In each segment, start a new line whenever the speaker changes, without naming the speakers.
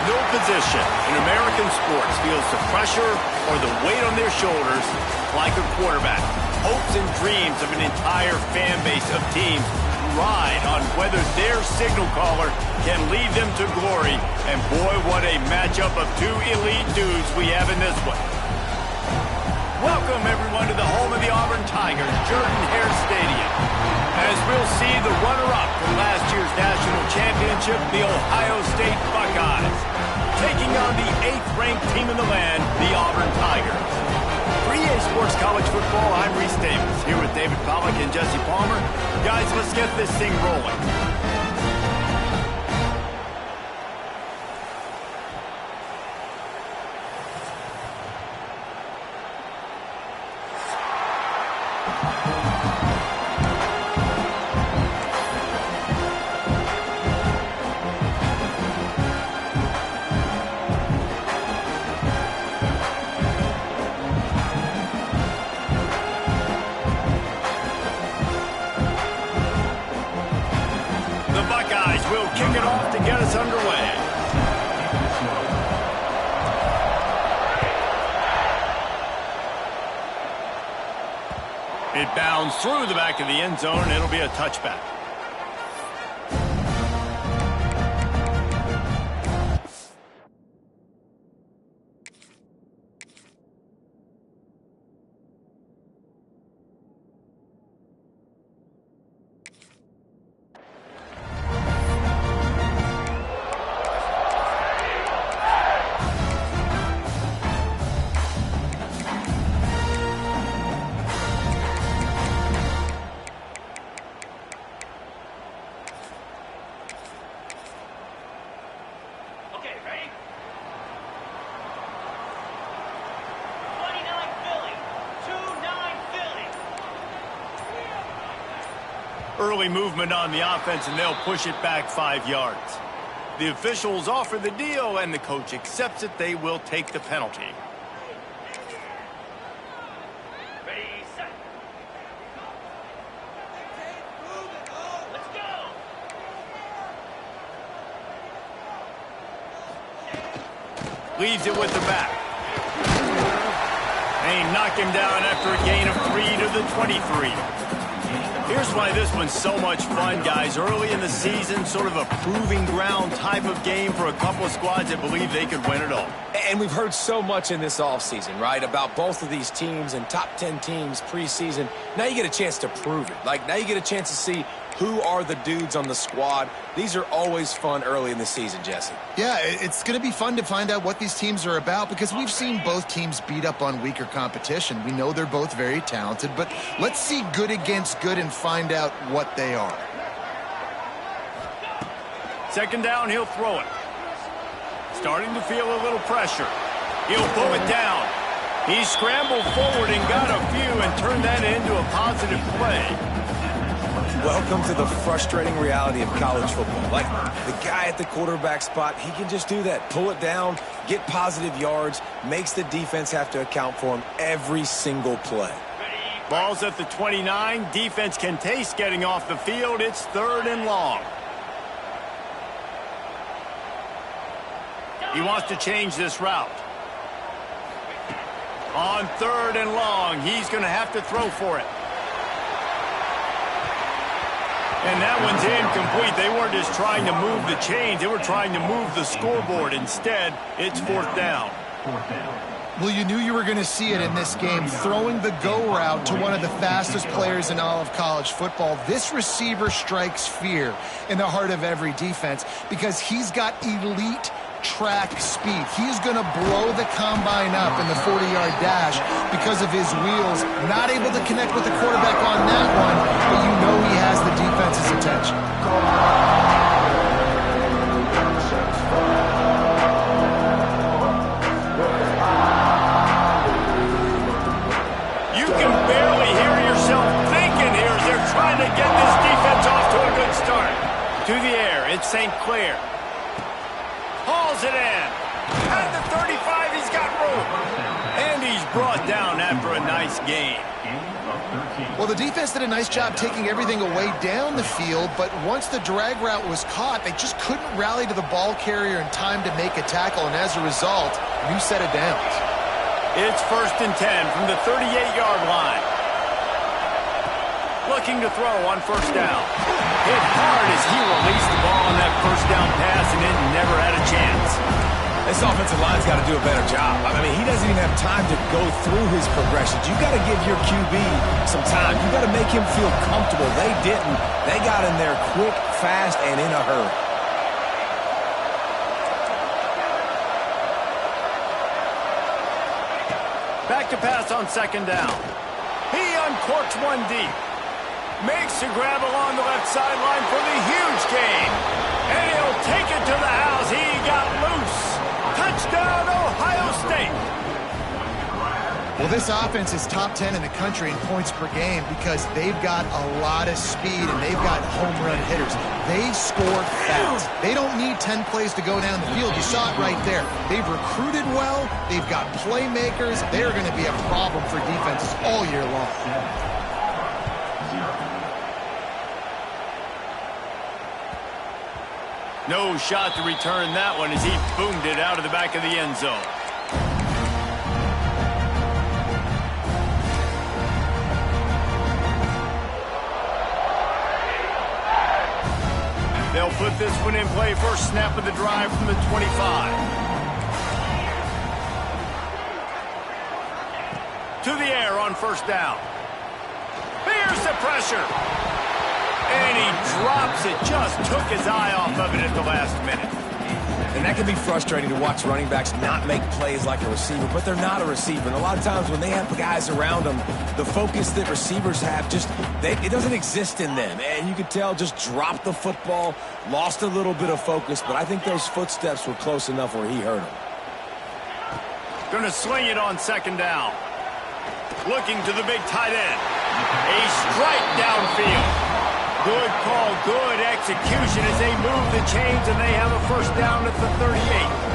No position in American sports feels the pressure or the weight on their shoulders like a quarterback. Hopes and dreams of an entire fan base of teams ride on whether their signal caller can lead them to glory. And boy, what a matchup of two elite dudes we have in this one. Welcome, everyone, to the home of the Auburn Tigers, Jordan-Hare Stadium. As we'll see the runner-up from last year's national championship, the Ohio State Buckeyes, taking on the 8th-ranked team in the land, the Auburn Tigers. For EA Sports College Football, I'm Reese Davis, here with David Pollack and Jesse Palmer. Guys, let's get this thing rolling. We'll kick it off to get us underway. It bounds through the back of the end zone, and it'll be a touchback. Early movement on the offense, and they'll push it back 5 yards. The officials offer the deal, and the coach accepts it. They will take the penalty.
Ready, set. Let's go.
Leads it with the back. They knock him down after a gain of 3 to the 23. Here's why this one's so much fun, guys. Early in the season, sort of a proving ground type of game for a couple of squads that believe they could win it all.
And we've heard so much in this offseason, right, about both of these teams and top 10 teams preseason. Now you get a chance to prove it. Like, now you get a chance to see who are the dudes on the squad. These are always fun early in the season, Jesse.
Yeah, it's going to be fun to find out what these teams are about because we've seen both teams beat up on weaker competition. We know they're both very talented, but let's see good against good and find out what they are.
Second down, he'll throw it. Starting to feel a little pressure. He'll pull it down. He scrambled forward and got a few and turned that into a positive play.
Welcome to the frustrating reality of college football. Like, the guy at the quarterback spot, he can just do that. Pull it down, get positive yards, makes the defense have to account for him every single play.
Ball's at the 29. Defense can taste getting off the field. It's 3rd and long. He wants to change this route. On 3rd and long, he's going to have to throw for it. And that one's incomplete. They weren't just trying to move the chains. They were trying to move the scoreboard. Instead, it's 4th down.
Well, you knew you were going to see it in this game. Throwing the go route to one of the fastest players in all of college football. This receiver strikes fear in the heart of every defense because he's got elite track speed. He's going to blow the combine up in the 40-yard dash because of his wheels. Not able to connect with the quarterback on that one, but you know he has the defense's attention.
You can barely hear yourself thinking here as they're trying to get this defense off to a good start. To the air, it's St. Clair. Hauls it in. At the 35, he's got room. And he's brought down after a nice gain.
Well, the defense did a nice job taking everything away down the field, but once the drag route was caught, they just couldn't rally to the ball carrier in time to make a tackle, and as a result, a new set of downs.
It's 1st and 10 from the 38-yard line. Looking to throw on 1st down. Hit hard as he released the ball on that 1st down pass, and it never had a chance.
This offensive line's got to do a better job. I mean, he doesn't even have time to go through his progressions. You got to give your QB some time. You got to make him feel comfortable. They didn't. They got in there quick, fast, and in a hurry.
Back to pass on 2nd down. He uncorks one deep. Makes a grab along the left sideline for the huge gain. And he'll take it to the house. He got loose. Touchdown, Ohio State.
Well, this offense is top 10 in the country in points per game because they've got a lot of speed and they've got home run hitters. They score fast. They don't need 10 plays to go down the field. You saw it right there. They've recruited well. They've got playmakers. They're going to be a problem for defenses all year long.
No shot to return that one as he boomed it out of the back of the end zone. They'll put this one in play. First snap of the drive from the 25. To the air on 1st down. Here's the pressure. And he drops it. Just took his eye off of it at the last minute.
And that can be frustrating to watch running backs not make plays like a receiver, but they're not a receiver. And a lot of times when they have guys around them, the focus that receivers have it doesn't exist in them. And you could tell just dropped the football, lost a little bit of focus, but I think those footsteps were close enough where he hurt him.
Going to sling it on 2nd down. Looking to the big tight end. A strike downfield. Good call, good execution as they move the chains, and they have a 1st down at the 38.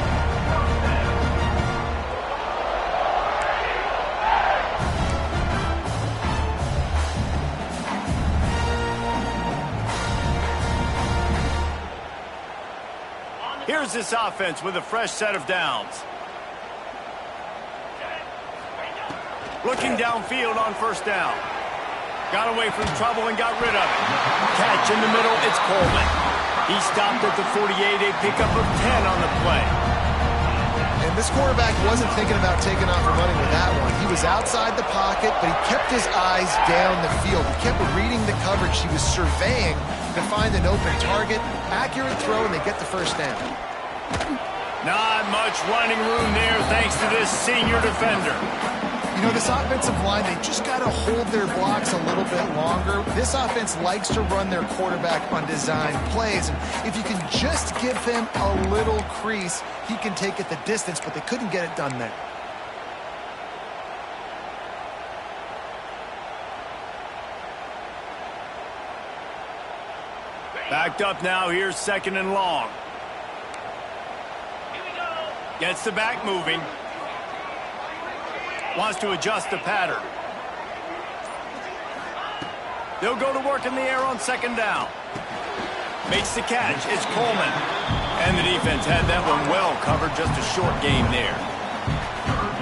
Here's this offense with a fresh set of downs. Looking downfield on 1st down. Got away from trouble and got rid of it. Catch in the middle, it's Coleman. He stopped at the 48, a pickup of 10 on the play.
And this quarterback wasn't thinking about taking off and running with that one. He was outside the pocket, but he kept his eyes down the field. He kept reading the coverage. He was surveying to find an open target. Accurate throw, and they get the 1st down.
Not much running room there thanks to this senior defender.
You know, this offensive line, they just got to hold their blocks a little bit longer. This offense likes to run their quarterback on design plays. And if you can just give him a little crease, he can take it the distance, but they couldn't get it done there.
Backed up now. Here's 2nd and long. Gets the back moving. Wants to adjust the pattern. They'll go to work in the air on 2nd down. Makes the catch. It's Coleman. And the defense had that one well covered. Just a short game there.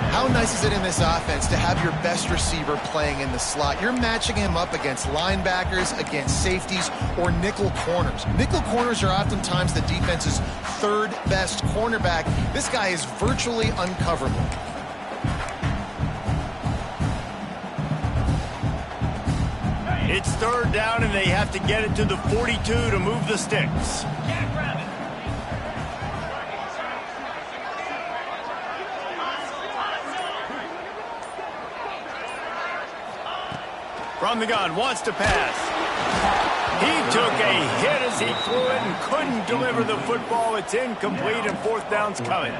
How nice is it in this offense to have your best receiver playing in the slot? You're matching him up against linebackers, against safeties, or nickel corners. Nickel corners are oftentimes the defense's 3rd best cornerback. This guy is virtually uncoverable.
It's 3rd down, and they have to get it to the 42 to move the sticks. From the gun, wants to pass. He took a hit as he threw it and couldn't deliver the football. It's incomplete, and 4th down's coming.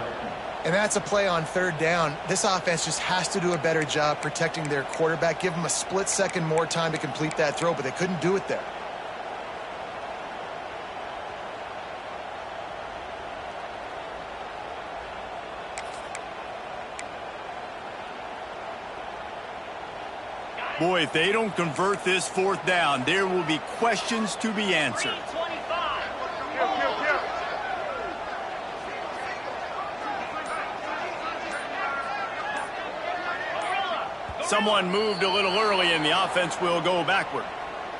And that's a play on 3rd down. This offense just has to do a better job protecting their quarterback. Give him a split second more time to complete that throw, but they couldn't do it there.
Boy, if they don't convert this fourth down, there will be questions to be answered.
25.
Someone moved a little early and the offense will go backward.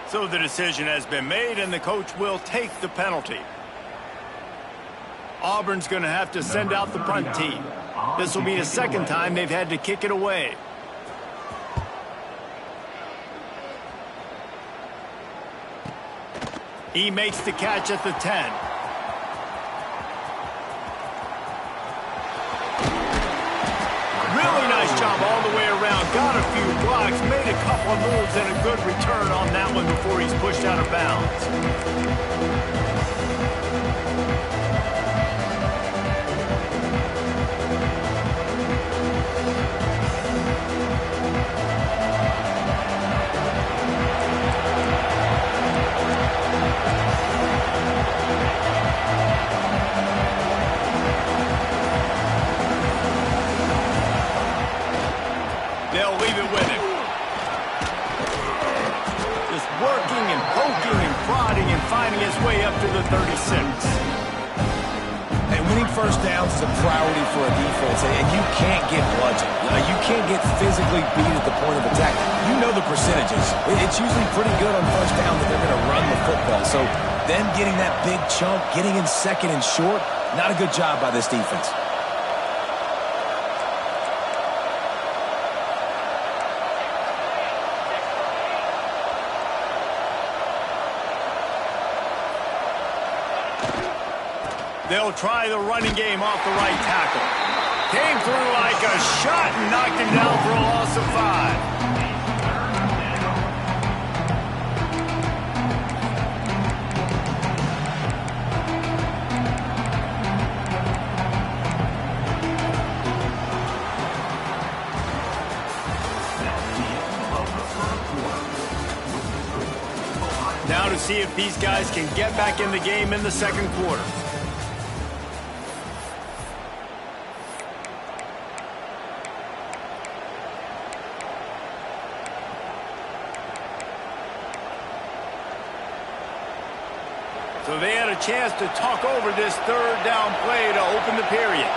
So the decision has been made and the coach will take the penalty. Auburn's going to have to send out the punt team. This will be the second time they've had to kick it away. He makes the catch at the 10. Really nice job all the way around. Got a few blocks, made a couple of moves, and a good return on that one before he's pushed out of bounds. They'll leave it with him. Just working and poking and prodding and finding his way up to the 36.
And winning first downs is a priority for a defense, and you can't get bludgeoned. You can't get physically beat at the point of attack. You know the percentages. It's usually pretty good on first down that they're going to run the football. So them getting that big chunk, getting in second and short, not a good job by this defense.
They'll try the running game off the right tackle. Came through like a shot and knocked him down for a loss of 5. Now to see if these guys can get back in the game in the second quarter. So they had a chance to talk over this third down play to open the period.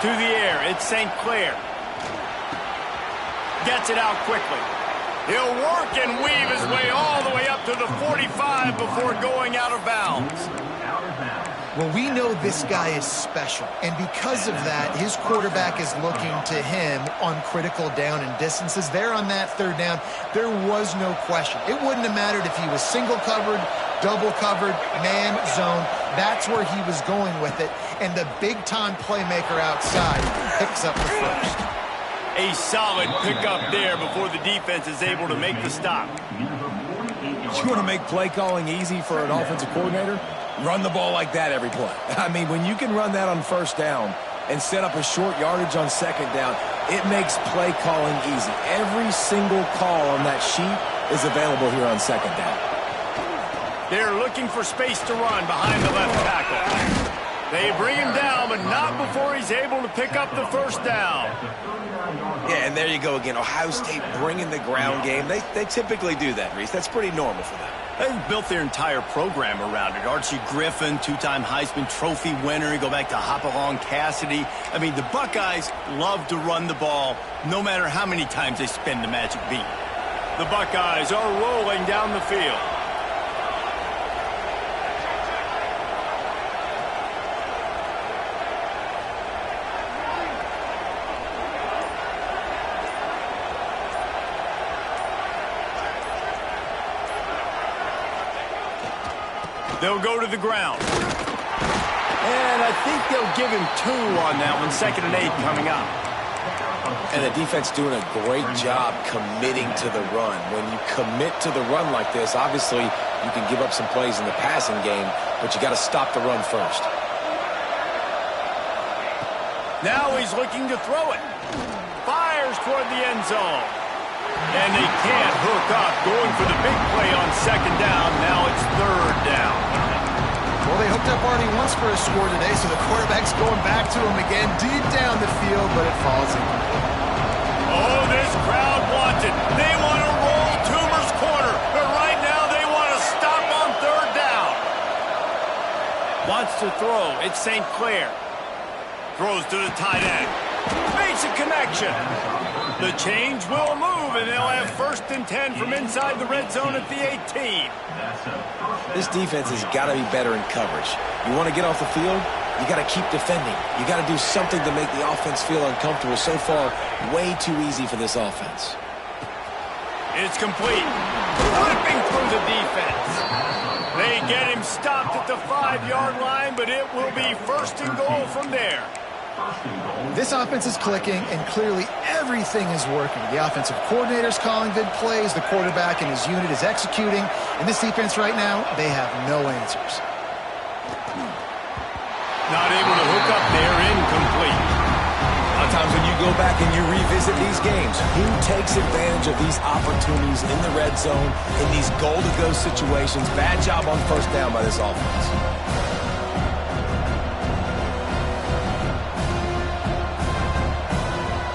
To the air, it's St. Clair. Gets it out quickly. He'll work and weave his way all the way up to the 45 before going out of bounds.
Well, we know this guy is special, and because of that, his quarterback is looking to him on critical down and distances. There on that third down, there was no question. It wouldn't have mattered if he was single covered, double covered, man, zone. That's where he was going with it, and the big-time playmaker outside picks up the first.
A solid pickup there before the defense is able to make the stop.
You want to make play calling easy for an offensive coordinator? Run the ball like that every play. I mean, when you can run that on first down and set up a short yardage on second down, it makes play calling easy. Every single call on that sheet is available here on second down.
They're looking for space to run behind the left tackle. They bring him down, but not before he's able to pick up the first down.
Yeah, and there you go again. Ohio State bringing the ground game. They typically do that, Reese. That's pretty normal for them.
They've built their entire program around it. Archie Griffin, two-time Heisman Trophy winner. You go back to Hopalong Cassidy. I mean, the Buckeyes love to run the ball no matter how many times they spin the magic beat. The Buckeyes are rolling down the field. They'll go to the ground. And I think they'll give him 2 on that one. 2nd and 8 coming up.
And the defense doing a great job committing to the run. When you commit to the run like this, obviously you can give up some plays in the passing game, but you got to stop the run first.
Now he's looking to throw it. Fires toward the end zone. And they can't hook up. Going for the big play on second down. Now it's third down.
Well, they hooked up already once for a score today, so the quarterback's going back to him again deep down the field, but it falls incomplete.
Oh, this crowd wants it. They want to roll Toomer's corner, but right now they want to stop on third down. Wants to throw. It's St. Clair. Throws to the tight end. Makes a connection. The change will move, and they'll have 1st and 10 from inside the red zone at the 18.
This defense has got to be better in coverage. You want to get off the field? You got to keep defending. You got to do something to make the offense feel uncomfortable. So far, way too easy for this offense.
It's complete. Ripping through the defense. They get him stopped at the 5-yard line, but it will be 1st and goal from there.
This offense is clicking, and clearly everything is working. The offensive coordinator's calling good plays. The quarterback and his unit is executing. And this defense right now, they have no answers.
Not able to hook up there, incomplete.
A lot of times when you go back and you revisit these games, who takes advantage of these opportunities in the red zone, in these goal-to-go situations? Bad job on 1st down by this offense.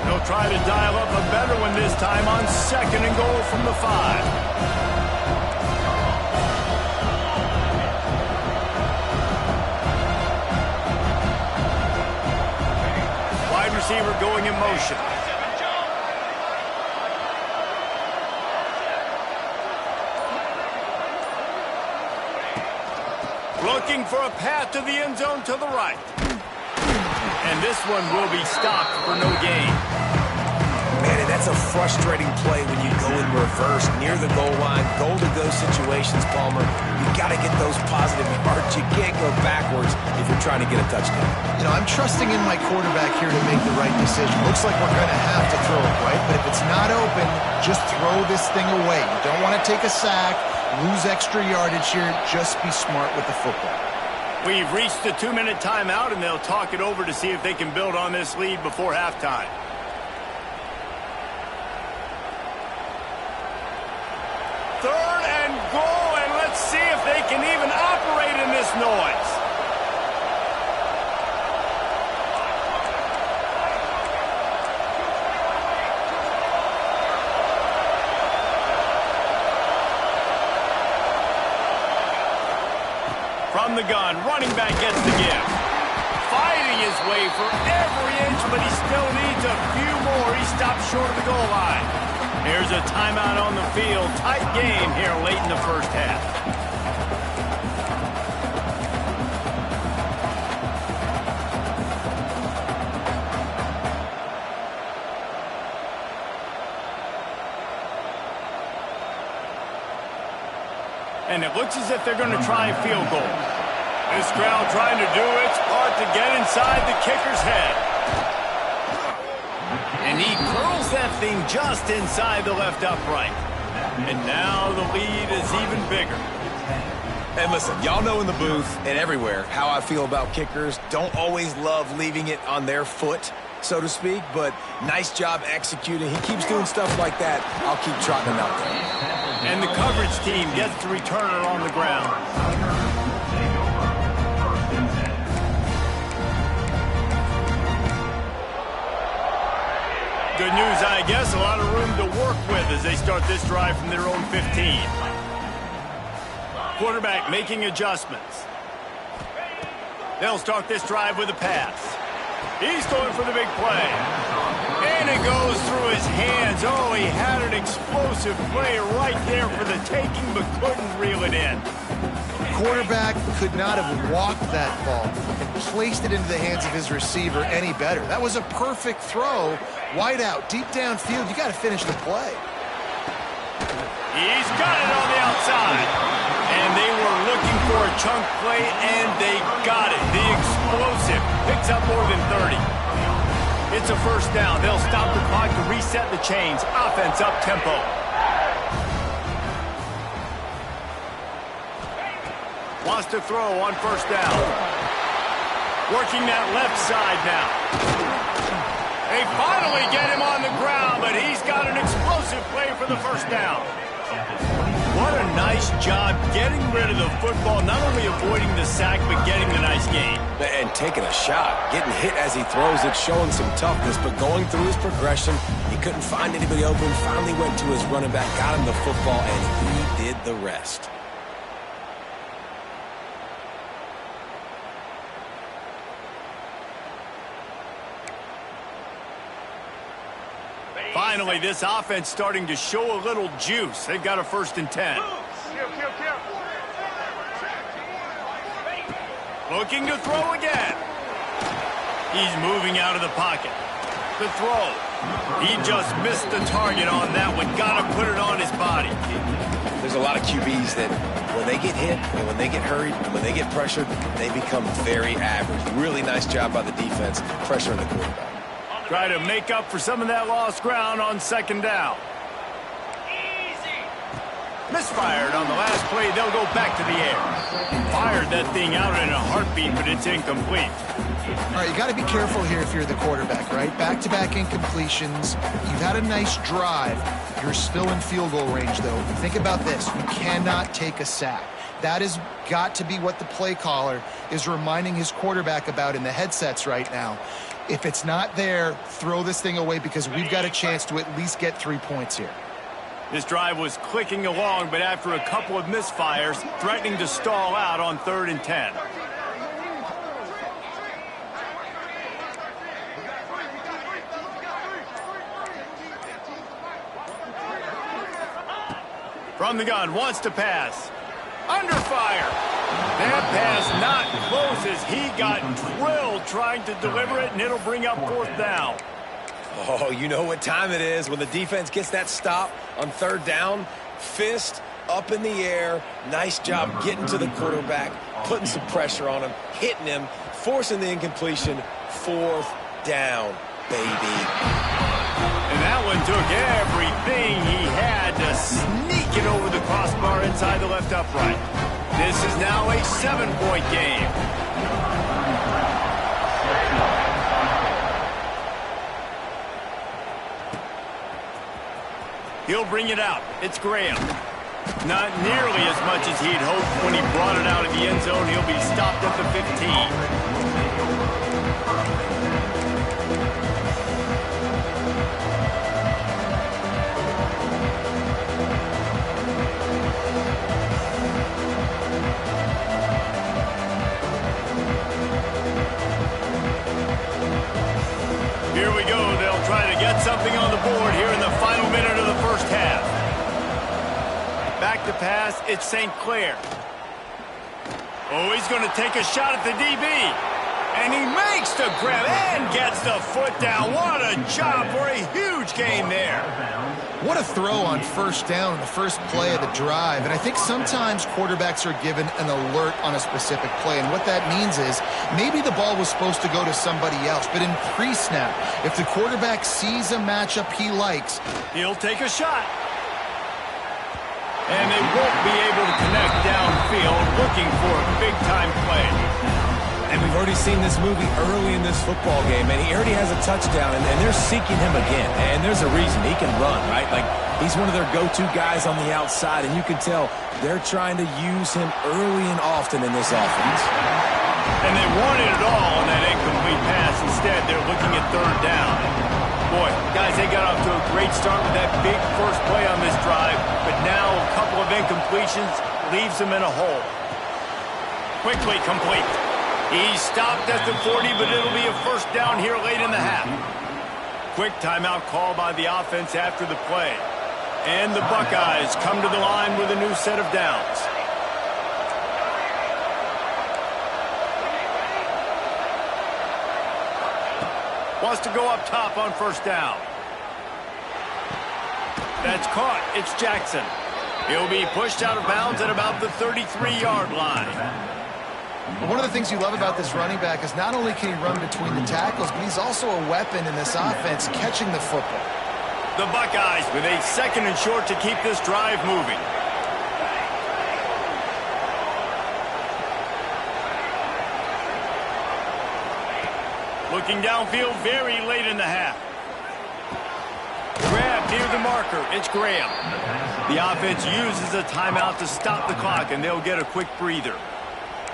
They'll try to dial up a better one this time on 2nd and goal from the 5. Receiver going in motion. Looking for a path to the end zone to the right. And this one will be stopped for no gain.
Man, and that's a frustrating play when you go in reverse near the goal line. Goal-to-go situations, Palmer. You got to get those positive yards. You can't go backwards if you're trying to get a touchdown.
You know, I'm trusting in my quarterback here to make the right decision. Looks like we're going to have to throw it, right? But if it's not open, just throw this thing away. You don't want to take a sack, lose extra yardage here. Just be smart with the football.
We've reached the 2-minute timeout, and they'll talk it over to see if they can build on this lead before halftime. Third and goal, and let's see if they can even operate in this noise. From the gun, running back gets the gift. Fighting his way for every inch, but he still needs a few more. He stops short of the goal line. Here's a timeout on the field. Tight game here late in the 1st half. And it looks as if they're going to try a field goal. This crowd trying to do its part to get inside the kicker's head. And he curls that thing just inside the left upright. And now the lead is even bigger.
And listen, y'all know in the booth and everywhere how I feel about kickers. Don't always love leaving it on their foot, so to speak, but nice job executing. He keeps doing stuff like that. I'll keep trotting him out there.
And the coverage team gets the returner on the ground. Good news, I guess. A lot of room to work with as they start this drive from their own 15. Quarterback making adjustments. They'll start this drive with a pass. He's going for the big play. And it goes through his hands. Oh, he had an explosive play right there for the taking, but couldn't reel it in.
Quarterback could not have walked that ball and placed it into the hands of his receiver any better. That was a perfect throw. Wide out, deep downfield. You got to finish the play.
He's got it on the outside. And they were looking for a chunk play, and they got it. The explosive picks up more than 30. It's a 1st down. They'll stop the clock to reset the chains. Offense up tempo. Wants to throw on 1st down. Working that left side now. They finally get him on the ground, but he's got an explosive play for the 1st down. What a nice job getting rid of the football, not only avoiding the sack, but getting the nice gain.
And taking a shot, getting hit as he throws it, showing some toughness, but going through his progression, he couldn't find anybody open, finally went to his running back, got him the football, and he did the rest.
Finally, this offense starting to show a little juice. They've got a 1st and 10. Looking to throw again. He's moving out of the pocket. The throw. He just missed the target on that one. Got to put it on his body.
There's a lot of QBs that when they get hit and when they get hurried and when they get pressured, they become very average. Really nice job by the defense, pressuring the quarterback.
Try to make up for some of that lost ground on 2nd down.
Easy.
Misfired on the last play. They'll go back to the air. Fired that thing out in a heartbeat, but it's incomplete.
All right, you got to be careful here if you're the quarterback, right? Back-to-back incompletions. You've had a nice drive. You're still in field goal range, though. Think about this. You cannot take a sack. That has got to be what the play caller is reminding his quarterback about in the headsets right now. If it's not there, throw this thing away because we've got a chance to at least get 3 points here.
This drive was clicking along, but after a couple of misfires, threatening to stall out on 3rd and 10. From the gun, wants to pass. Under fire. That pass not close as he got drilled trying to deliver it, and it'll bring up 4th down.
Oh, you know what time it is when the defense gets that stop on 3rd down. Fist up in the air. Nice job getting to the quarterback, putting some pressure on him, hitting him, forcing the incompletion. 4th down, baby.
And that one took everything he had to sneak it over the crossbar inside the left upright. This is now a 7-point game. He'll bring it out. It's Graham. Not nearly as much as he'd hoped when he brought it out of the end zone. He'll be stopped at the 15. Here we go. They'll try to get something on the board here in the final minute of the 1st half. Back to pass. It's St. Clair. Oh, he's going to take a shot at the DB. And he makes the grab and gets the foot down. What a job for a huge gain there.
What a throw on 1st down in the first play of the drive. And I think sometimes quarterbacks are given an alert on a specific play. And what that means is maybe the ball was supposed to go to somebody else. But in pre-snap, if the quarterback sees a matchup he likes,
he'll take a shot. And they won't be able to connect downfield, looking for a big-time play.
And we've already seen this movie early in this football game, and he already has a touchdown, and they're seeking him again. And there's a reason. He can run, right? Like, he's one of their go-to guys on the outside, and you can tell they're trying to use him early and often in this offense.
And they wanted it all on that incomplete pass. Instead, they're looking at 3rd down. Boy, guys, they got off to a great start with that big first play on this drive, but now a couple of incompletions leaves them in a hole. Quickly complete. He's stopped at the 40, but it'll be a 1st down here late in the half. Quick timeout call by the offense after the play. And the Buckeyes come to the line with a new set of downs. Wants to go up top on 1st down. That's caught. It's Jackson. He'll be pushed out of bounds at about the 33-yard line.
One of the things you love about this running back is not only can he run between the tackles, but he's also a weapon in this offense, catching the football.
The Buckeyes with a 2nd and short to keep this drive moving. Looking downfield very late in the half. Grab near the marker. It's Graham. The offense uses a timeout to stop the clock, and they'll get a quick breather.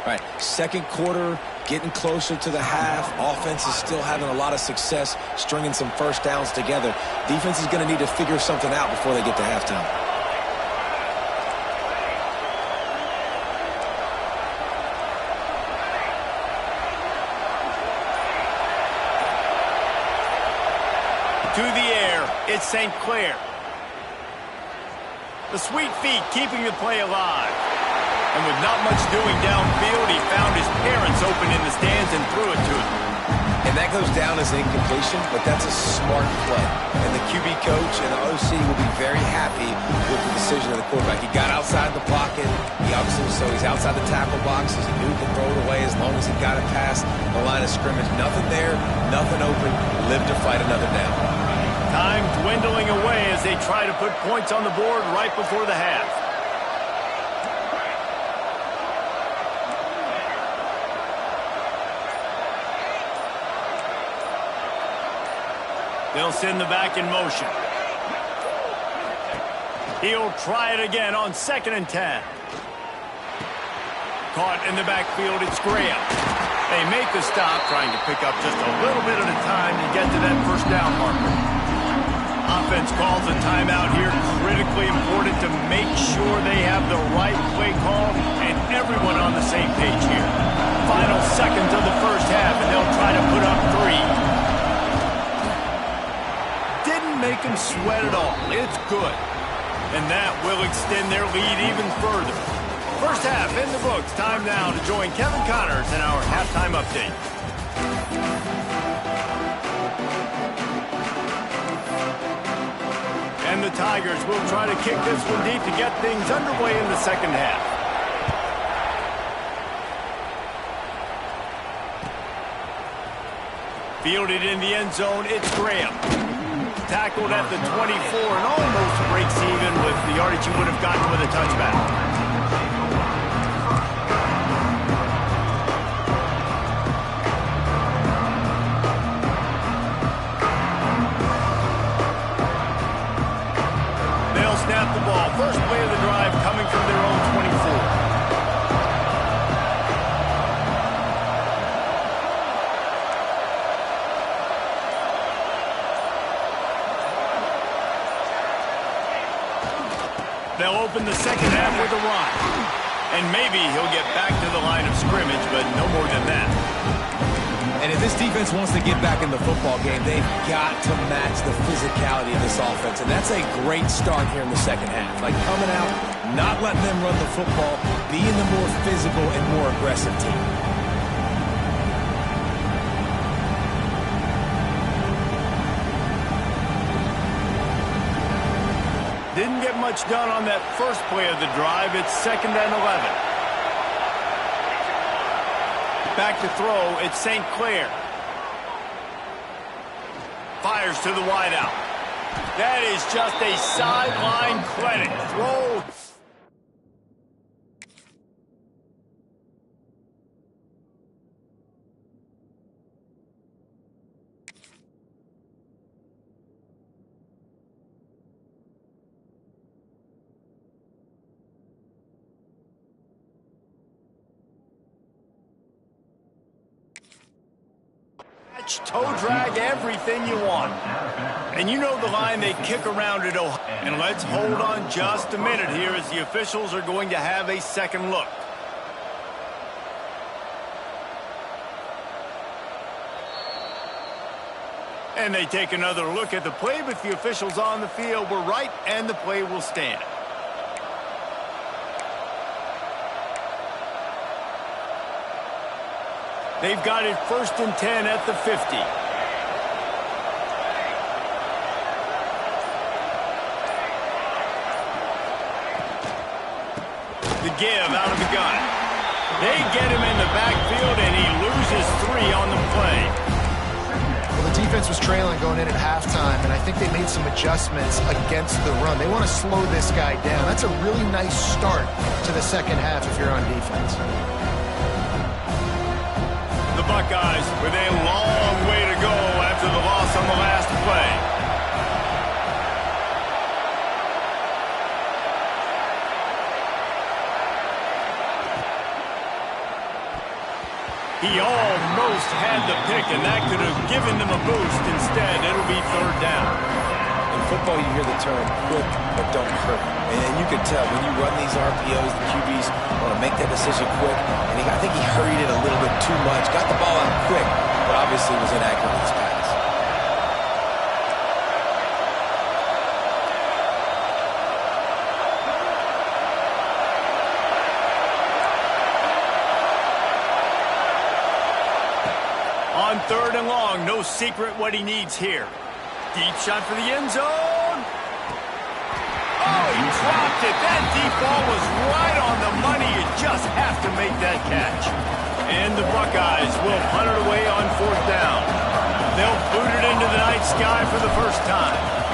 Right, second quarter, getting closer to the half. Offense is still having a lot of success stringing some first downs together. Defense is going to need to figure something out before they get to halftime.
To the air, it's St. Clair. The sweet feet keeping the play alive. And with not much doing downfield, he found his parents open in the stands and threw it to him.
And that goes down as an incompletion, but that's a smart play. And the QB coach and the OC will be very happy with the decision of the quarterback. He got outside the pocket. He's outside the tackle box. He knew he could throw it away as long as he got it past the line of scrimmage. Nothing there, nothing open. Live to fight another down.
Time dwindling away as they try to put points on the board right before the half. They'll send the back in motion. He'll try it again on 2nd and 10. Caught in the backfield, it's Graham. They make the stop, trying to pick up just a little bit at a time to get to that first down marker. Offense calls a timeout here, critically important to make sure they have the right play call and everyone on the same page here. Final seconds of the first half, and they'll try to put up 3. Didn't make them sweat at all. It's good. And that will extend their lead even further. First half in the books. Time now to join Kevin Connors in our halftime update. And the Tigers will try to kick this one deep to get things underway in the second half. Fielded in the end zone, it's Graham. Tackled at the 24 and almost breaks even with the yardage he would have gotten with a touchback. Snap the ball. First play of the drive coming from their own 24. They'll open the second half with a run. And maybe he'll get back to the line of scrimmage, but no more than that.
And if this defense wants to get back in the football game, they've got to match the physicality of this offense. And that's a great start here in the second half. Like coming out, not letting them run the football, being the more physical and more aggressive team.
Didn't get much done on that first play of the drive. It's 2nd and 11. Back to throw, it's St. Clair. Fires to the wideout. That is just a sideline clinic. Throw. Toe drag, everything you want. And you know the line they kick around at Ohio. And let's hold on just a minute here as the officials are going to have a second look. And they take another look at the play, but the officials on the field were right, and the play will stand. They've got it 1st and 10 at the 50. The give out of the gun. They get him in the backfield, and he loses 3 on the play.
Well, the defense was trailing going in at halftime, and I think they made some adjustments against the run. They want to slow this guy down. That's a really nice start to the second half if you're on defense.
The Buckeyes with a long way to go after the loss on the last play. He almost had the pick, and that could have given them a boost. Instead, it'll be third down.
In football, you hear the term quick, but don't hurt. And you can tell when you run these RPOs, the QBs want to make that decision quick. And I think he hurried it a little bit too much. Got the ball out quick, but obviously was inaccurate with his pass.
On third and long, no secret what he needs here. Deep shot for the end zone. Oh, he dropped it. That deep ball was right on the money. You just have to make that catch. And the Buckeyes will punt it away on fourth down. They'll boot it into the night sky for the first time.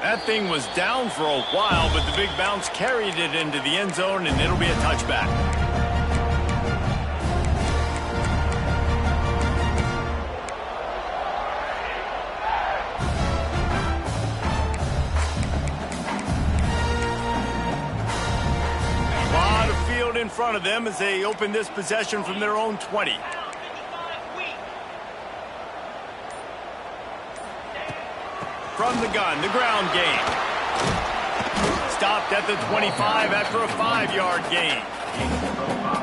That thing was down for a while, but the big bounce carried it into the end zone, and it'll be a touchback. A lot of field in front of them as they open this possession from their own 20. From the gun, the ground game. Stopped at the 25 after a 5-yard gain.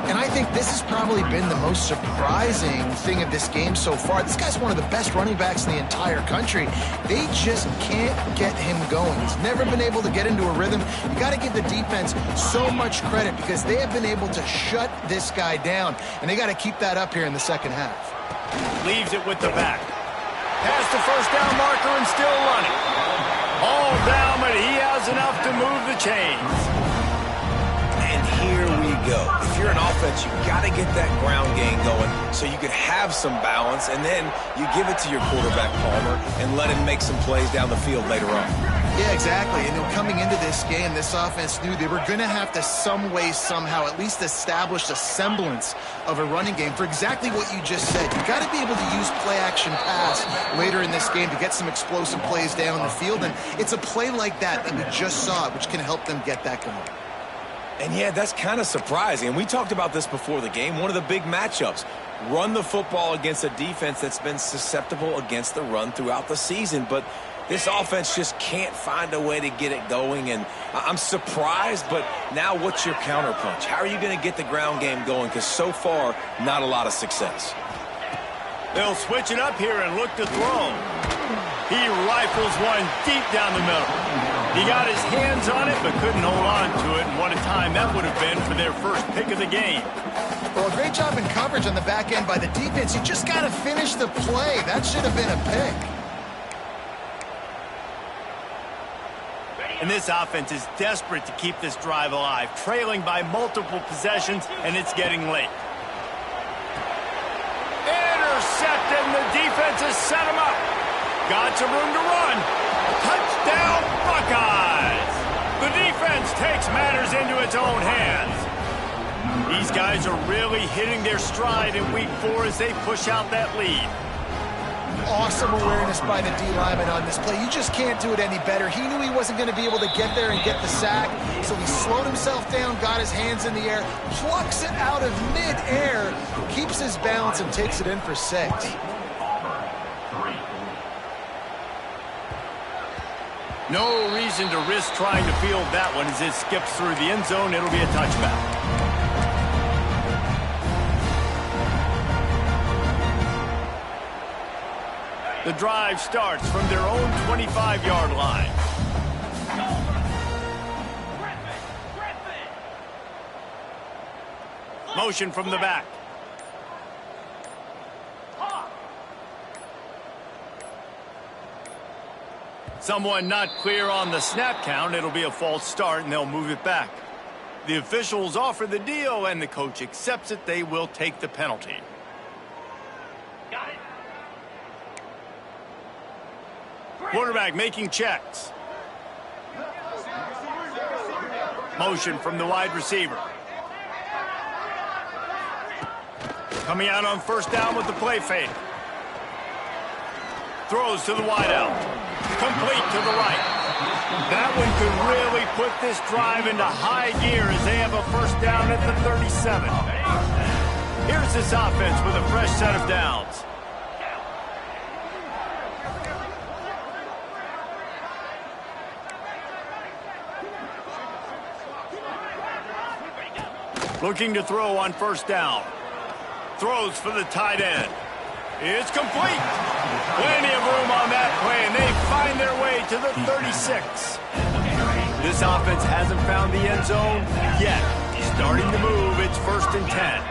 And I think this has probably been the most surprising thing of this game so far. This guy's one of the best running backs in the entire country. They just can't get him going. He's never been able to get into a rhythm. You got to give the defense so much credit because they have been able to shut this guy down, and they got to keep that up here in the second half.
Leaves it with the back. Past the first down marker and still running. All down, but he has enough to move the chains.
And here we go. If you're an offense, you got to get that ground game going so you could have some balance, and then you give it to your quarterback, Palmer, and let him make some plays down the field later on.
Yeah, exactly. And coming into this game, this offense knew they were going to have to some way, somehow, at least establish a semblance of a running game for exactly what you just said. You got to be able to use play-action pass later in this game to get some explosive plays down the field. And it's a play like that we just saw, which can help them get that going.
And yeah, that's kind of surprising. And we talked about this before the game. One of the big matchups. Run the football against a defense that's been susceptible against the run throughout the season. But this offense just can't find a way to get it going. And I'm surprised, but now what's your counterpunch? How are you going to get the ground game going? Because so far, not a lot of success.
They'll switch it up here and look to throw. He rifles one deep down the middle. He got his hands on it, but couldn't hold on to it. And what a time that would have been for their first pick of the game.
Well, a great job in coverage on the back end by the defense. You just got to finish the play. That should have been a pick.
And this offense is desperate to keep this drive alive, trailing by multiple possessions, and it's getting late. Intercepted, and the defense has set him up. Got some room to run. Touchdown, Buckeyes! The defense takes matters into its own hands. These guys are really hitting their stride in week 4 as they push out that lead.
Awesome awareness by the D-lineman on this play. You just can't do it any better. He knew he wasn't going to be able to get there and get the sack, so he slowed himself down, got his hands in the air, plucks it out of mid-air, keeps his balance, and takes it in for 6.
No reason to risk trying to field that one as it skips through the end zone. It'll be a touchback. The drive starts from their own 25-yard line. Motion from the back. Someone not clear on the snap count. It'll be a false start, and they'll move it back. The officials offer the deal, and the coach accepts it. They will take the penalty.
Got it.
Quarterback making checks. Motion from the wide receiver. Coming out on first down with the play fake. Throws to the wideout. Complete to the right. That one could really put this drive into high gear as they have a first down at the 37. Here's this offense with a fresh set of downs. Looking to throw on first down. Throws for the tight end. It's complete. Plenty of room on that play, and they find their way to the 36. This offense hasn't found the end zone yet. Starting to move, it's 1st and 10.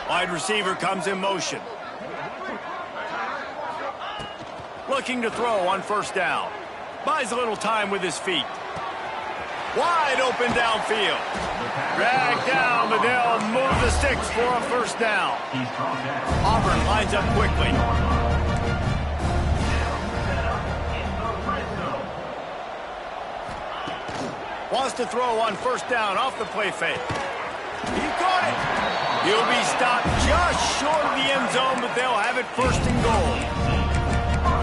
Wide receiver comes in motion. Looking to throw on first down. Buys a little time with his feet. Wide open downfield. Dragged down, but they'll move the sticks for a first down. Auburn lines up quickly. Wants to throw on first down off the play fake. He caught it. He'll be stopped just short of the end zone, but they'll have it 1st and goal.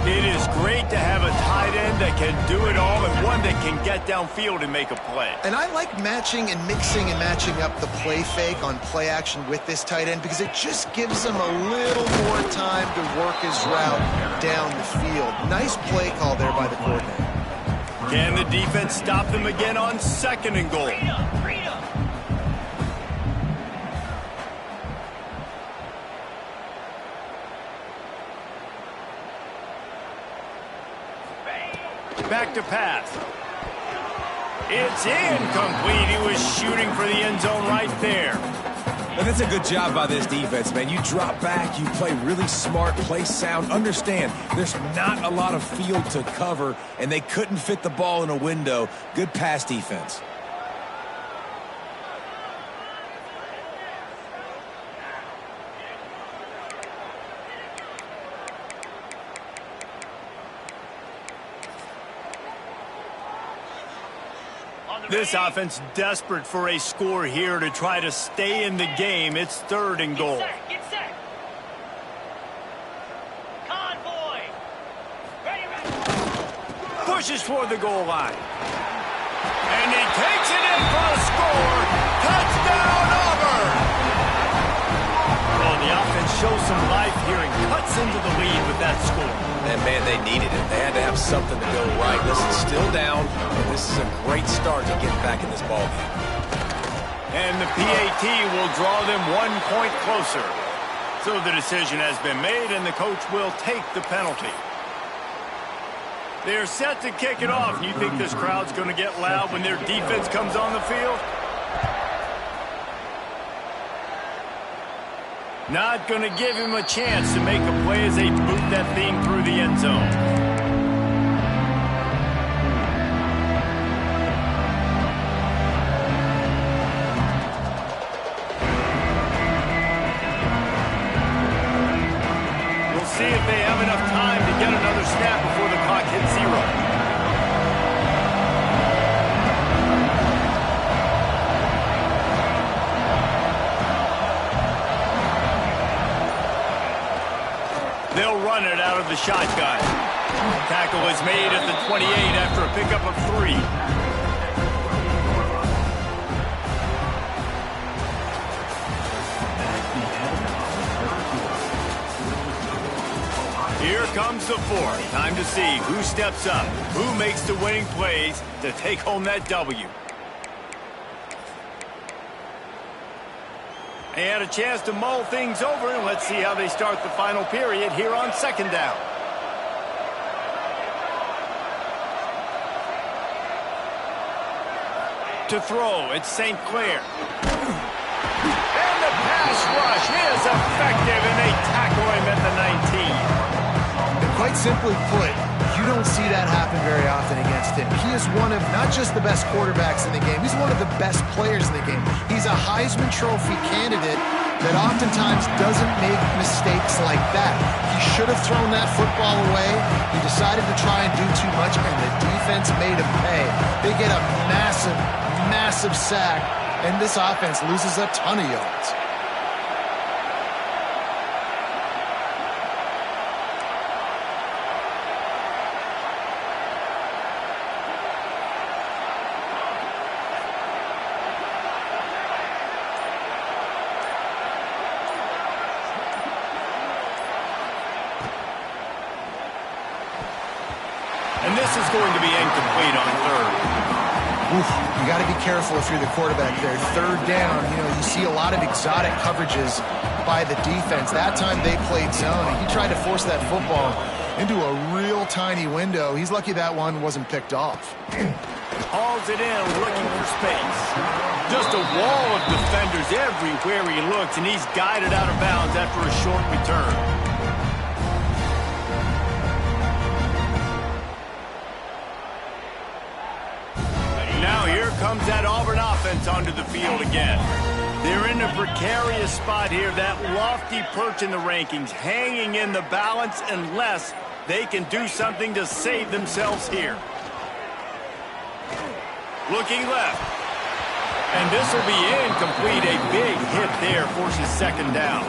It is great to have a tight end that can do it all and one that can get downfield and make a play.
And I like matching and mixing and matching up the play fake on play action with this tight end because it just gives him a little more time to work his route down the field. Nice play call there by the coordinator.
Can the defense stop them again on 2nd and goal? Back to pass. It's incomplete. He was shooting for the end zone right there.
And that's a good job by this defense, man. You drop back, you play really smart, play sound. Understand, there's not a lot of field to cover, and they couldn't fit the ball in a window. Good pass defense.
This offense desperate for a score here to try to stay in the game. It's 3rd and goal.
Get set. Convoy. Ready.
Pushes toward the goal line. And he takes it in for a score. Touchdown, Auburn! Well, the offense shows some life here and cuts into the lead with that score.
And, man, they needed it. They had to have something to go right. This is still down, but this is a great start to get back in this ballgame.
And the PAT will draw them 1 point closer. So the decision has been made, and the coach will take the penalty. They're set to kick it off. You think this crowd's going to get loud when their defense comes on the field? Not going to give him a chance to make a play as they boot that thing through the end zone. We'll see if they have enough time to get another snap before the clock hits 0. They'll run it out of the shotgun. Tackle is made at the 28 after a pickup of 3. Here comes the 4th. Time to see who steps up, who makes the winning plays to take home that W. They had a chance to mull things over, and let's see how they start the final period here on 2nd down. To throw, it's St. Clair. And the pass rush is effective, and they tackle him at the 19.
And quite simply put, you don't see that happen very often against him. He is one of not just the best quarterbacks in the game, he's one of the best players in the game. He's a Heisman Trophy candidate that oftentimes doesn't make mistakes like that. He should have thrown that football away. He decided to try and do too much, and the defense made him pay. They get a massive, massive sack, and this offense loses a ton of yards.
And this is going to be incomplete on third.
Oof, you got to be careful if you're the quarterback there. Third down, you see a lot of exotic coverages by the defense. That time they played zone, and he tried to force that football into a real tiny window. He's lucky that one wasn't picked off.
Hauls it in, looking for space. Just a wall of defenders everywhere he looks, and he's guided out of bounds after a short return. Now here comes that Auburn offense onto the field again. They're in a precarious spot here, that lofty perch in the rankings, hanging in the balance unless they can do something to save themselves here. Looking left. And this will be incomplete. A big hit there forces second down.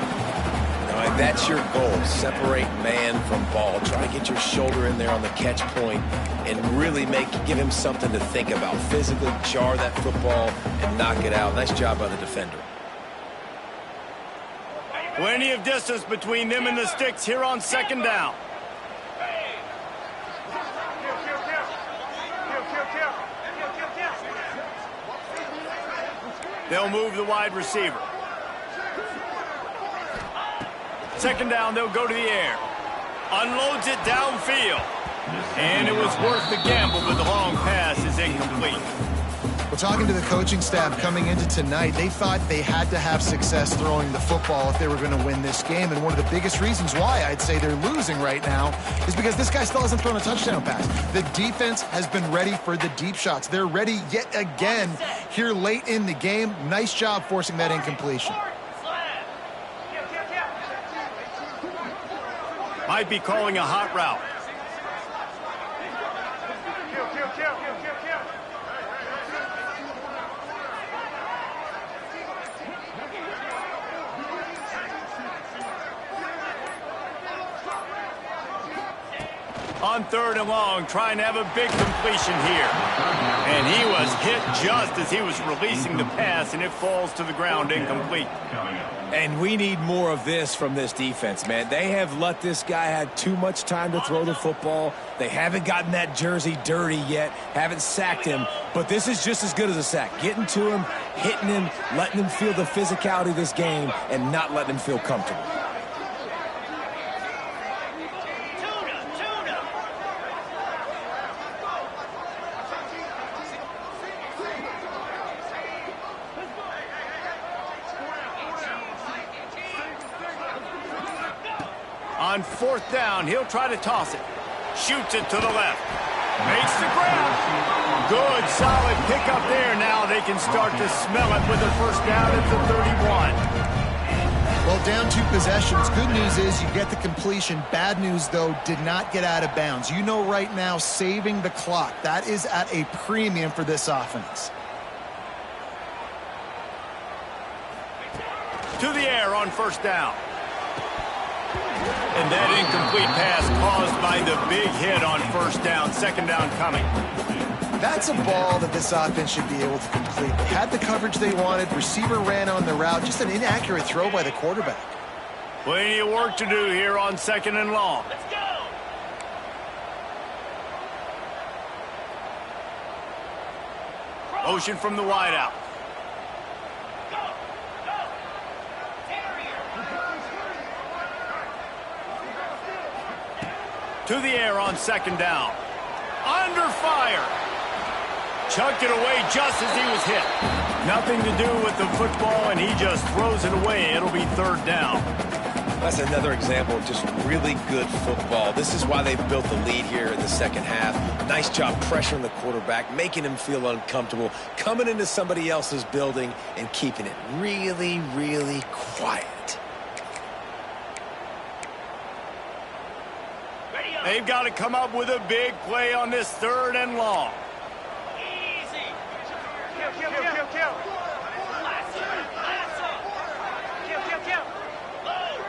And that's your goal. Separate man from ball. Try to get your shoulder in there on the catch point and really give him something to think about. Physically jar that football and knock it out. Nice job by the defender.
Plenty of distance between them and the sticks here on second down. They'll move the wide receiver. Second down, they'll go to the air. Unloads it downfield. And it was worth the gamble, but the long pass is incomplete.
Well, talking to the coaching staff coming into tonight, they thought they had to have success throwing the football if they were going to win this game. And one of the biggest reasons why I'd say they're losing right now is because this guy still hasn't thrown a touchdown pass. The defense has been ready for the deep shots. They're ready yet again here late in the game. Nice job forcing that incompletion.
Might be calling a hot route. On third and long, trying to have a big completion here. And he was hit just as he was releasing the pass, and it falls to the ground incomplete.
And we need more of this from this defense, man. They have let this guy have too much time to throw the football. They haven't gotten that jersey dirty yet, haven't sacked him. But this is just as good as a sack. Getting to him, hitting him, letting him feel the physicality of this game, and not letting him feel comfortable.
On fourth down, he'll try to toss it. Shoots it to the left. Makes the grab. Good, solid pickup there. Now they can start to smell it with a first down at the 31.
Well, down 2 possessions. Good news is you get the completion. Bad news, though, did not get out of bounds. You know right now, saving the clock. That is at a premium for this offense.
To the air on first down. And that incomplete pass caused by the big hit on first down. Second down coming.
That's a ball that this offense should be able to complete. They had the coverage they wanted. Receiver ran on the route. Just an inaccurate throw by the quarterback.
Plenty of work to do here on second and long.
Let's go!
Motion from the wideout. To the air on second down. Under fire. Chucked it away just as he was hit. Nothing to do with the football, and he just throws it away. It'll be third down.
That's another example of just really good football. This is why they've built the lead here in the second half. Nice job pressuring the quarterback, making him feel uncomfortable, coming into somebody else's building and keeping it really, really quiet.
They've got to come up with a big play on this third and long.
Easy. Kill. Lasso. Kill. Load.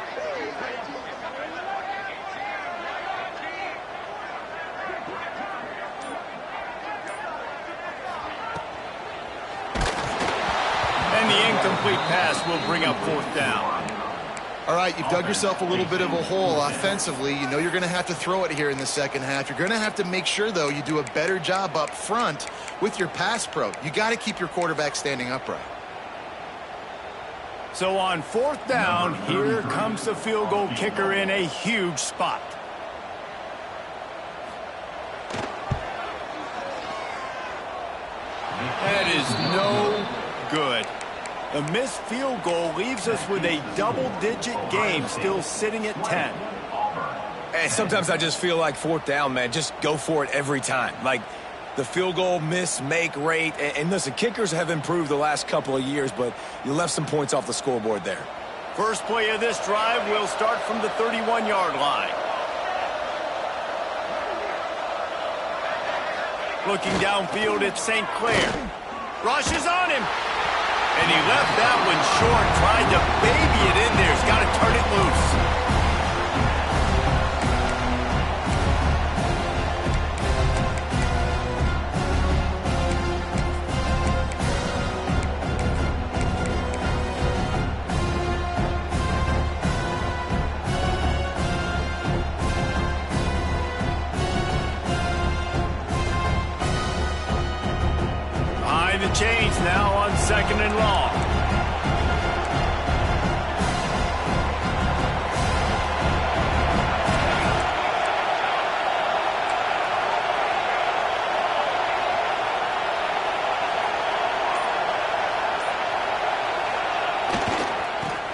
And the incomplete pass will bring up fourth down.
All right, you've dug yourself a little bit of a hole offensively. You know you're going to have to throw it here in the second half. You're going to have to make sure, though, you do a better job up front with your pass pro. You got to keep your quarterback standing upright.
So on 4th down, here comes the field goal kicker in a huge spot. That is no good. A missed field goal leaves us with a double-digit game, still sitting at 10.
And sometimes I just feel like 4th down, man, just go for it every time. Like the field goal miss-make rate. And listen, kickers have improved the last couple of years, but you left some points off the scoreboard there.
First play of this drive will start from the 31-yard line. Looking downfield at St. Clair. Rushes on him. And he left that one short, tried to baby it in there. He's got to turn it loose. The chains now on 2nd and long.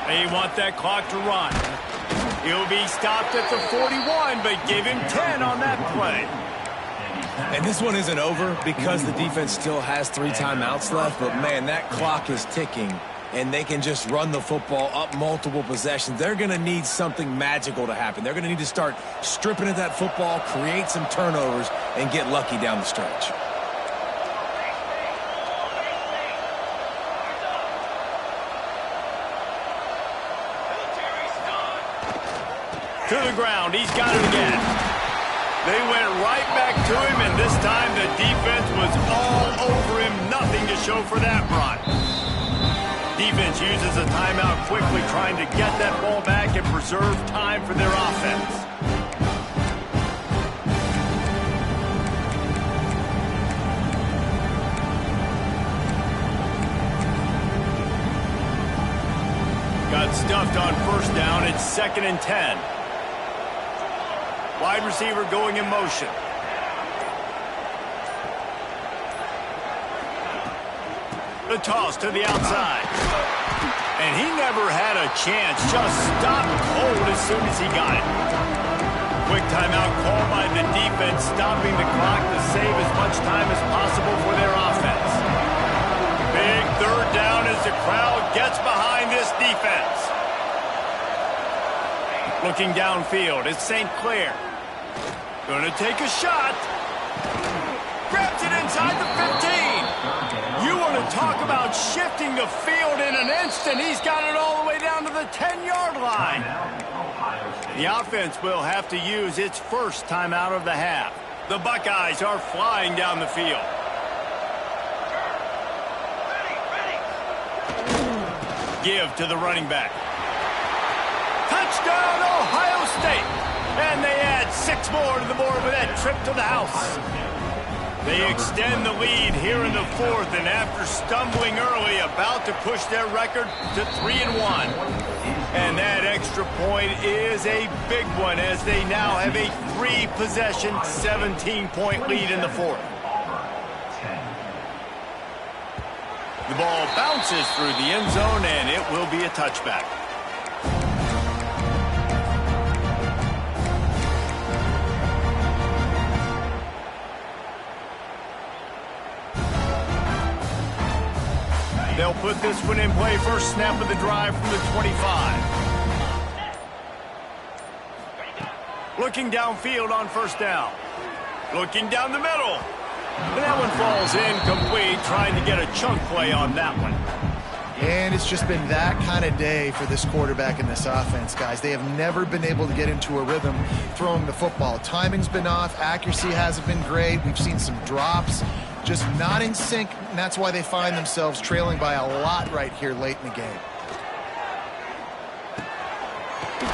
They want that clock to run. He'll be stopped at the 41, but give him 10 on that play.
And this one isn't over because the defense still has 3 timeouts left. But, man, that clock is ticking, and they can just run the football up multiple possessions. They're going to need something magical to happen. They're going to need to start stripping at that football, create some turnovers, and get lucky down the stretch.
To the ground. He's got it again. They went right back to him, and this time the defense was all over him. Nothing to show for that run. Defense uses a timeout quickly, trying to get that ball back and preserve time for their offense. Got stuffed on 1st down. It's 2nd and 10. Wide receiver going in motion. The toss to the outside. And he never had a chance. Just stopped cold as soon as he got it. Quick timeout call by the defense, stopping the clock to save as much time as possible for their offense. Big 3rd down as the crowd gets behind this defense. Looking downfield, it's St. Clair. Gonna take a shot. Grabs it inside the 15. You want to talk about shifting the field in an instant. He's got it all the way down to the 10-yard line. The offense will have to use its first timeout of the half. The Buckeyes are flying down the field. Give to the running back. Touchdown, Ohio State. And they add 6 more to the board with that trip to the house. They extend the lead here in the 4th, and after stumbling early, about to push their record to 3-1. And that extra point is a big one, as they now have a 3-possession, 17-point lead in the 4th. The ball bounces through the end zone, and it will be a touchback. They'll put this one in play. First snap of the drive from the 25. Looking downfield on 1st down. Looking down the middle. And that one falls incomplete, trying to get a chunk play on that one.
And it's just been that kind of day for this quarterback and this offense, guys. They have never been able to get into a rhythm throwing the football. Timing's been off. Accuracy hasn't been great. We've seen some drops. Just not in sync, and that's why they find themselves trailing by a lot right here late in the game.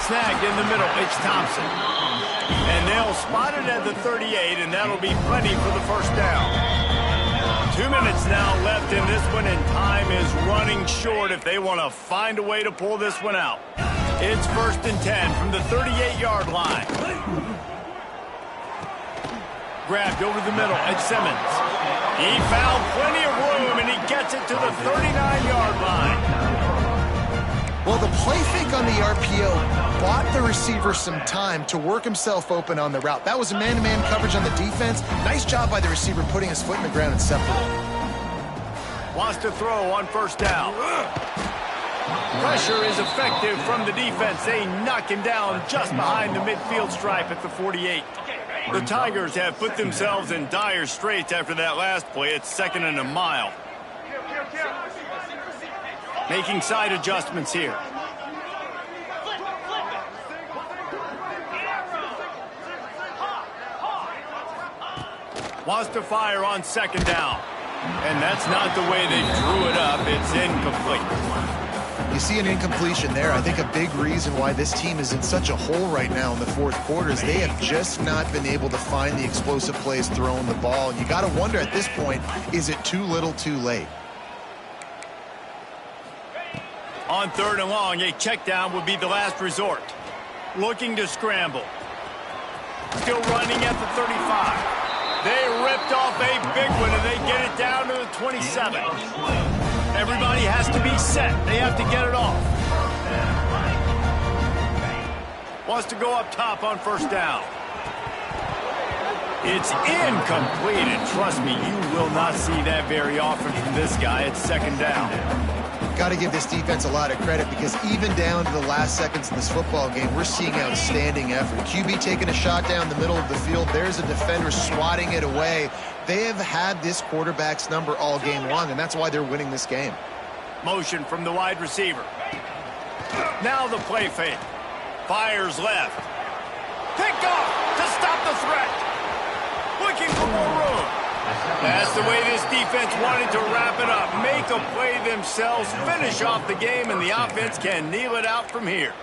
snagged in the middle. It's Thompson. And they'll spot it at the 38, and that'll be plenty for the first down. 2 minutes now left in this one, and time is running short if they want to find a way to pull this one out. It's 1st and 10 from the 38-yard line. Grabbed over the middle at Simmons. He found plenty of room, and he gets it to the 39-yard line.
Well, the play fake on the RPO bought the receiver some time to work himself open on the route. That was a man-to-man coverage on the defense. Nice job by the receiver putting his foot in the ground and separating.
Wants to throw on 1st down. Pressure is effective from the defense. They knock him down just behind the midfield stripe at the 48. The Tigers have put themselves in dire straits after that last play. It's 2nd and a mile. Making side adjustments here. Wants to fire on 2nd down. And that's not the way they drew it up. It's incomplete.
You see an incompletion there. I think a big reason why this team is in such a hole right now in the 4th quarter is they have just not been able to find the explosive plays throwing the ball. And you got to wonder at this point, is it too little too late?
On 3rd and long, a check down would be the last resort. Looking to scramble. Still running at the 35. They ripped off a big one, and they get it down to the 27. Everybody has to be set. They have to get it off. Wants to go up top on 1st down. It's incomplete, and trust me, you will not see that very often from this guy. It's 2nd down.
Got to give this defense a lot of credit because even down to the last seconds in this football game, we're seeing outstanding effort. QB taking a shot down the middle of the field. There's a defender swatting it away. They have had this quarterback's number all game long, and that's why they're winning this game.
Motion from the wide receiver. Now the play fake. Fires left. Picked off to stop the threat. Looking for more room. That's the way this defense wanted to wrap it up. Make a play themselves, finish off the game, and the offense can kneel it out from here.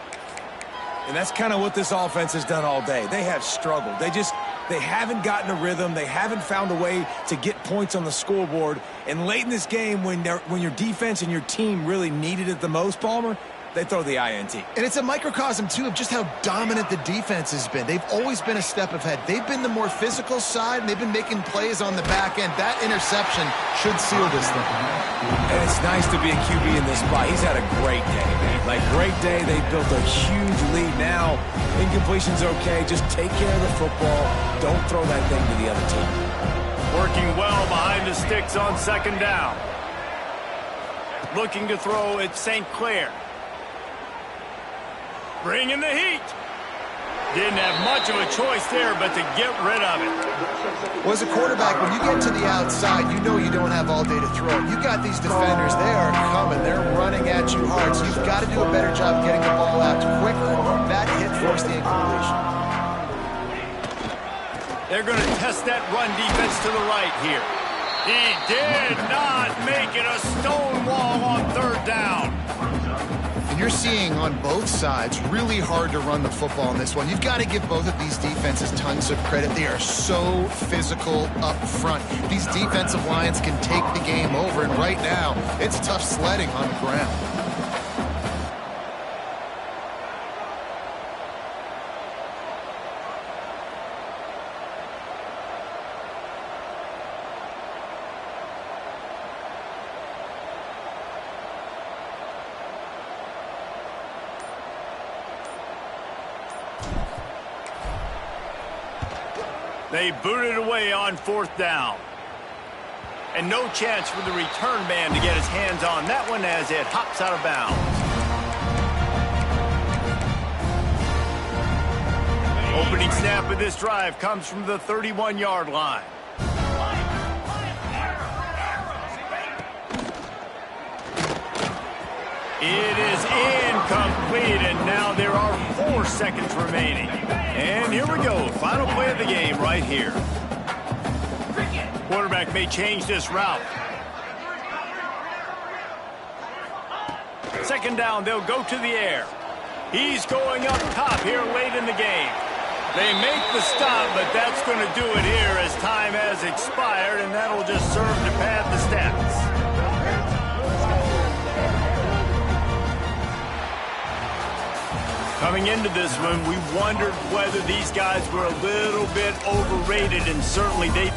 And that's kind of what this offense has done all day. They have struggled. They haven't gotten a rhythm. They haven't found a way to get points on the scoreboard. And late in this game, when your defense and your team really needed it the most, Palmer, they throw the INT.
And it's a microcosm, too, of just how dominant the defense has been. They've always been a step ahead. They've been the more physical side, and they've been making plays on the back end. That interception should seal this thing.
And it's nice to be a QB in this spot. He's had a great day, man. Like, great day. They built a huge lead. Now, incompletion's okay. Just take care of the football. Don't throw that thing to the other team.
Working well behind the sticks on 2nd down. Looking to throw at St. Clair. Bringing the heat. Didn't have much of a choice there, but to get rid of it.
Well, as a quarterback, when you get to the outside, you know you don't have all day to throw. You got these defenders. They are coming. They're running at you hard, so you've got to do a better job getting the ball out quicker. That hit forced the incompletion.
They're going to test that run defense to the right here. He did not make it. A stone wall on 3rd down.
And you're seeing on both sides really hard to run the football in this one. You've got to give both of these defenses tons of credit. They are so physical up front. These defensive lines can take the game over, and right now, it's tough sledding on the ground.
They booted away on 4th down. And no chance for the return man to get his hands on that one as it hops out of bounds. Opening snap of this drive comes from the 31-yard line. It is incomplete, and now there are 4 seconds remaining. And here we go, final play of the game right here. Quarterback may change this route. 2nd down, they'll go to the air. He's going up top here late in the game. They make the stop, but that's going to do it here as time has expired, and that'll just serve to pad the stats. Coming into this one, we wondered whether these guys were a little bit overrated, and certainly they...